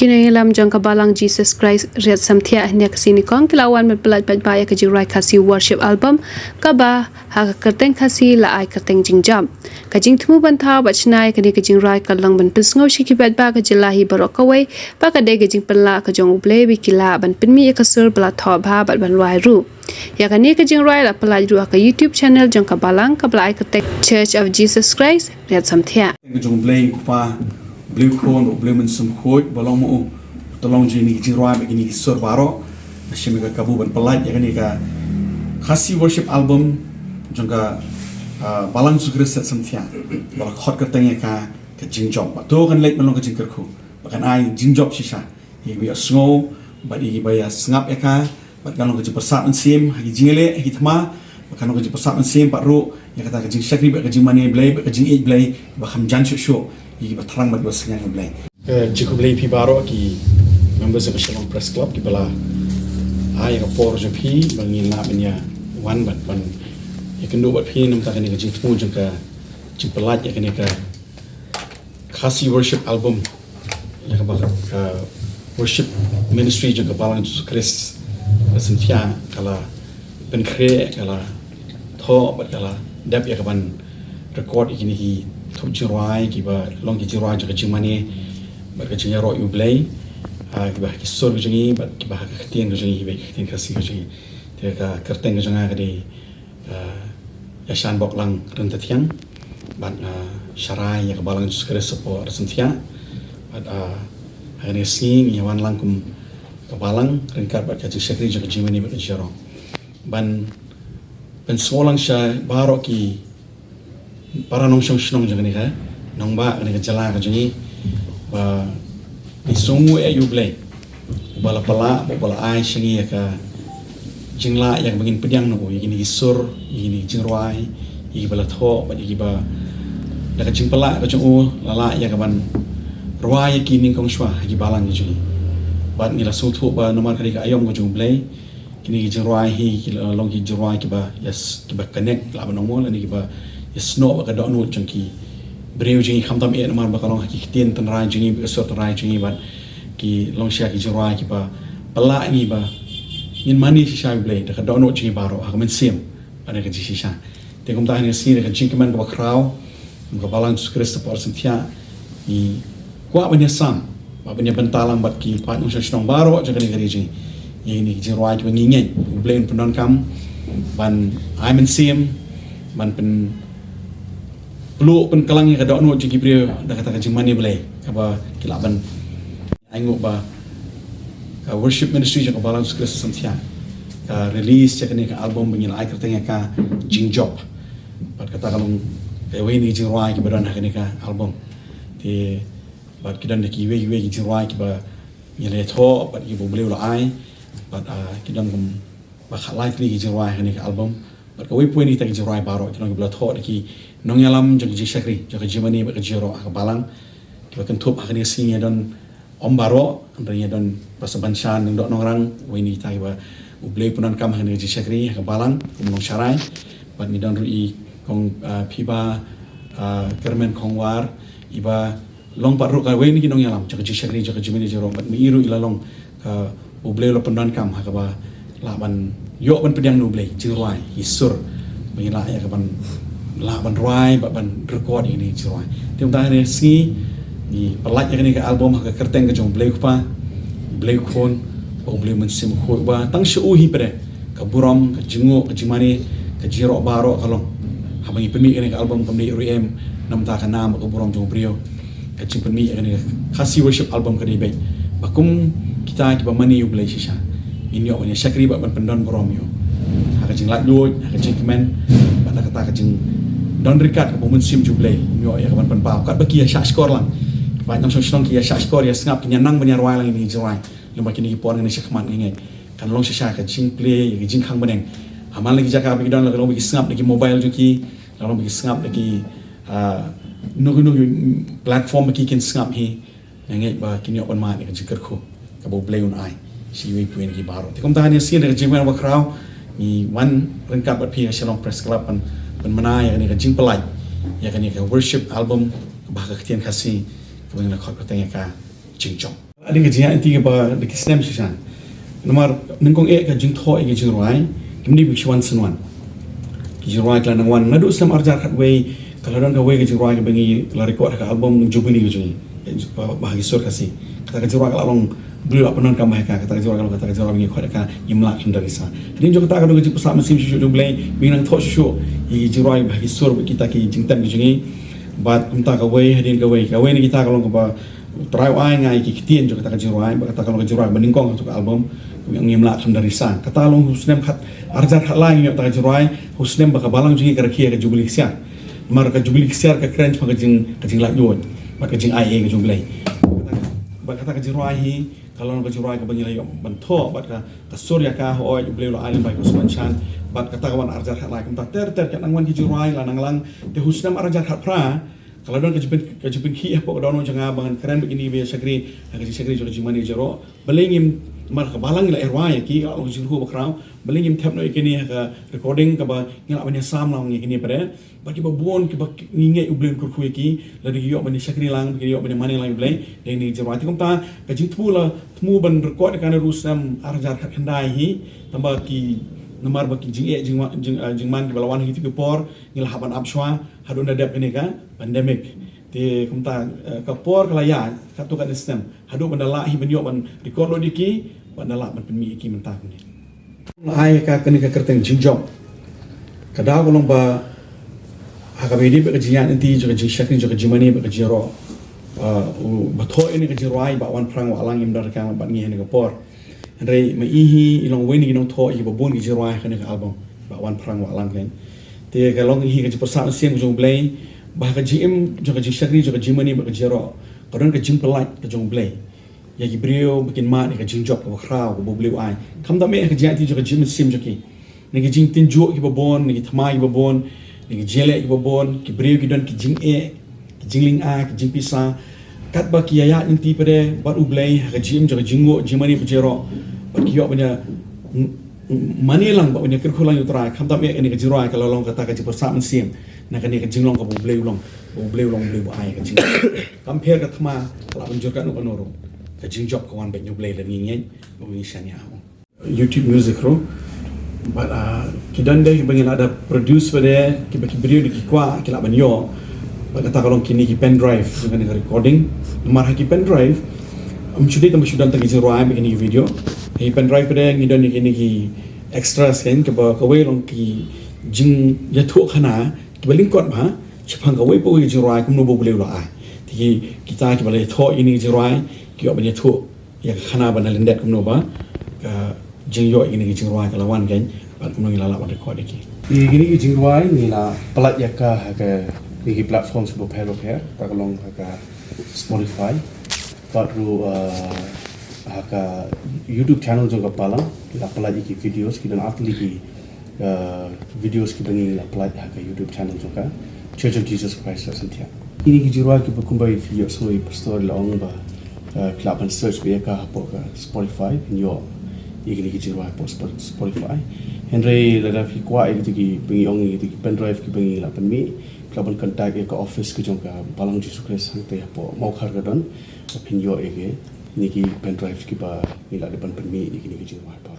Kinahilam jang kabalang Jesus Christ riat samthia hanya kesini kong kilawan berpelat baya ke jirai kasih worship album kaba ha kerteng kasih la ai kerteng jingjam kajing temu bantau bachnai kini kajing rai kalang ban pisngau shiki ba ke jilahi barokawai ba ka de kajing pela ka jong uble bikila ban pinmi ekasur bala thob ha ban wai ru ya kani kajing rai la pelaj ru ka YouTube channel jang kabalang kabla ai kerteng Church of Jesus Christ riat samthia jong blay pa blue corn or blue some hoy balong mo tolong jini jirwa begini sur baro asyik ka kabu ban pelat ya kani ka khasi worship album jongka balang sukres set samthia bala khot ka tenge ka jingjob to kan lek malong ka jingker khu bakan ai jingjob shisha i bi asngo badi ba ya snap ya ka bat kan ka persat sim hagi jingele hagi thma bakan ka persat sim paru ya kata ka jing shakri ba ka jing mane blay ba ka jing ej blay ba kham jan shu ये बथरंग मत बस न्याय ब्ले जिको ब्ले पी बारो की members of Shalom Press Club की बला आये का पोर जो भी बंगी ना बनिया वन बट बन ये कंडो बट भी नम ताकने का जितमु जंका जिपलाट ये कने का खासी worship album ये का बाका का worship ministry जंका बाlang Chris संख्या कला पेनक्रे कला थो बट कला डेप ये का बन record ini hi thuk jirai ki ba long ki jirai jaka jimane ba ka jinya ro yu blay ki ba ki sur jingi ba ki ba ka tien ka jingi ba ki tien ka si ka jingi te ka kerteng ka janga ka di ya shan bok lang ren ta thiang ba sharai ya ka balang skre sapo ar santhia ba ha ne si ni wan lang kum ka balang ren ka ba ka ji shakri jaka jimane ba ka jiro ban ben solang sha baro ki para nong shong shnong jang ni ka nong ba ni ka jala ka jini ba ni songu e yu blay bala pala bala ai shingi ka jingla yang bangin pedyang no yini sur yini jingrwai yi bala tho ba yi ba da ka jingpala ka jong lala ya ka ban rwai ki ning kong shwa gi balang ni jini ba ni la su thu ba nomar ka ayom ko jong blay kini jingrwai hi ki long ki jingrwai ki ba yes ki ba connect la ba no mo la ni ki ba snow ka do no chunki breu jingi khamtam e namar ba kalong ki tien tan rai jingi ba sort rai jingi ba ki long sha ki jirai ki ba pala ni ba in mani si sha blade ka do no jingi baro ha men sim ana ka ji sha te kom ta ni si ka jingi man ba kraw ka balance krista por sentia ni kwa ba ni sam ba ba ni bentalang bat ki pa no sha baro ja ka ni gari jingi ni jirai ki ngi ngi blade penon kam ban I men sim ban pen peluk pen kelang yang kada no jigi brio dah kata jing mani belai kaba kilaban aingo ba ka worship ministry jaka balang sukres santia ka release jaka ni ka album bingin ai kerteng ka jing job bat kata kalong ka we ni jing roi ki badan ka ni ka album ti bat kidan de ki we ki jing roi ki ba ni le tho bat ki bo beleu la ai bat kidan kum ba khalai ki jing roi ka ni ka album bat ka we point ni ta ki jing roi baro kidan ki bla tho de ki nong yalam jagi jishakri jagi jimani ba jiro ak balang ki bakan thup akani sinya don ombaro andanya don pasabanshan ndo nongrang wini tai ba ublei punan kam akani jishakri ak balang kumong sharai ban ni don rui kong phiba kermen khongwar iba long paru ka wini ki nong yalam jagi jishakri jagi jimani jiro ban mi iru ilalong ka ublei lo punan kam ak ba la ban yo ban pedyang no ublei jirwai hisur mengila ya ka ban la ban roi ba ban record ini jiroi tium ta ne si ni pelat yang ni ka album ka kerteng ka jong blay pa blay khon bong blay men sim kho ba tang shu hi pare ka buram ka jingo ka jimani ka jiro baro kalong habangi pemi ni ka album pemi rem nam ta ka nam ka buram jong brio ka jing pemi ni khasi worship album ka ni be bakum kita ki ba mani yu blay shisha ini yo ni shakri ba ban pendon buram yo ha ka jing lat lu ha ka jing kemen ba ta kata ka jing don rikat ka momen sim jublay nyo ya kapan panpau kat bagi ya syak skor lang ba nam song ki ya syak skor ya ngap ki nang banyar wai lang ini jirai lumba kini ki por ngani syakmat ngai kan long syak ka jing play ya jing khang beneng amal lagi jaka bagi don long bagi ngap lagi mobile juki long bagi ngap lagi no platform bagi kin ngap hi ngai ba kini open ma ni ka jikar ko ka bo play on ai si we puen ki baro tikom ta ni sin ka jingman wa kraw ni one rengkat bat pi Shalom Press Club pan mana yang ni ka jing pelai yang ni ka worship album bah ka ketian kasih kemudian ka khot ka tengah ka jing jong ada kerja yang tiga bah dekat Islam sisan. Nomor nengkong ka jing tho ke jing ruai kimni bikshwan senwan. Jing ruai kala nangwan nadu Islam arjar khat wei kalau dan ka wei ke jing ruai ke bengi la record ka album jubilee ke jing. Bahagi sur kasi. Kata ka jing ruai kala long beliau apa non kamai ka kata jing ruai kata jing ruai bengi khot ka imlak hindari sa. Din jo kata ka do jing pesat mesim shu jubilee binang tho shu i jing ruai bahagi sur kita ki jing tan ke jing. Bat kumta ka wei hadin ka wei ni kita kalau ka try ai ngai ki kitien jo kata ka jing ruai kata kalau ka jing ruai beningkong tu album yang ngimla hindari sa. Kata long husnem khat arjar khat lai ngi kata jing ruai husnem ba ka balang jingi ka rakhia ka jubilee siar. Mar ka jubilee siar ka kren pa ka jing la yon. Ba ka jing ai ka jubilee. Ba kata ka jing ruai hi kalau ka jing ruai ka bengi la yon bantho ba ka surya ka ho jubilee lo alim ba ko smanchan bat kata kawan arjar khat lai kumta ter kat nangwan ki jing ruai la nanglang te husnem arjar khat pra kalau don ka jipin ki apa don janga bangan keren begini be sakri ka sakri jo jimani jero belingim mar ka balang la erwai ki kalau jing hu bakrau belingim thap no ikini ka recording ka ba ngila banya sam lang ikini pare bagi ba bon ki ba nginge ublen kur khu ki la di yo bani sakri lang ki yo bani mani lang blai dei ni jero ati kumta ka jing thmu ban record ka na rusam arjar khat khandai hi tamba ki nomor baki jing man balawan hitu ke por ngil haban abshwa hadun adap ini ka pandemic te kumta ka por kala ya katu kan system hadu bandala hi benyo ban record lo diki bandala ban penmi ki mentah ni ai ka kani ka kerteng jingjom kada golong ba hakabedi be jian enti jo jing shakin jo jimani be jiro batho ini ke jirai ba wan prang wa alang im dar ka ban ngi ni ka por Andai maihi ilong weni ilong tho i babon ki jirai kene ka album ba wan prang wa lang ken te ka long hi ka persa siam jong blay ba ka gm jo ka jishakri jo ka jimani ba ka jiro ka don ka jim pelai ka jong blay ya ki brio bikin ma ni ka jing job ka khrao ka bobli ai kam da me ka jati jo ka jim sim jo ki ni ki jing tin jo ki babon ni ki thma ki babon ni ki jele ki babon ki brio ki don ki jing ki jingling a ki jing pisa kat ba ki ya inti pare ba ublay ka jim jo ka jingo jimani pa jiro kiyo punya mani lang ba punya kerkulang utara kam tak ini ke jirai kalau long kata ke persa mesim nak ni ke jinglong ke boleh ulang boleh ai ke jing compare ke thma kalau menjurkan no kanoro ke jingjok kawan banyak boleh dan ngingin mengisanya YouTube music ro but kidan deh bangin ada produce pada ki bagi video di kwa kila banyo kata kalau kini ki pen drive dengan recording nomor ki pen drive sudah tagi jirai begini video hi pen drive pada ngidon ni ki extra scan ke ba kawai long ki jing ya thu khana ki baling kot ma chapang kawai po ki jirai kum no bo bole lo ai ti kita ki bale tho ini jirai ki ba ya thu ya khana ba na lendet kum no ba ka jing yo ini ki jirai ka lawan kan ba kum no ngila la record ki gini ki jirai ni la pelat ya ka ki platform sebuah pair ka long ka Spotify baru haka YouTube channel juga pala la pelaj ki videos ki dan atli ki videos ki bengi la pelaj haka YouTube channel juga Church of Jesus Christ Santia ini ki jirwa ki bukumbai video so i pastor la ong ba club and search be ka hapo ka Spotify in yo igini ki jirwa po Spotify Henry la da ki kwa ki bengi ong ki pen drive ki bengi la penmi club and contact ka office ki jong ka palang Jesus Christ Santia po mau khar ga don opin yo ege niki pen drive ki ba ila depan penmi niki jiwa par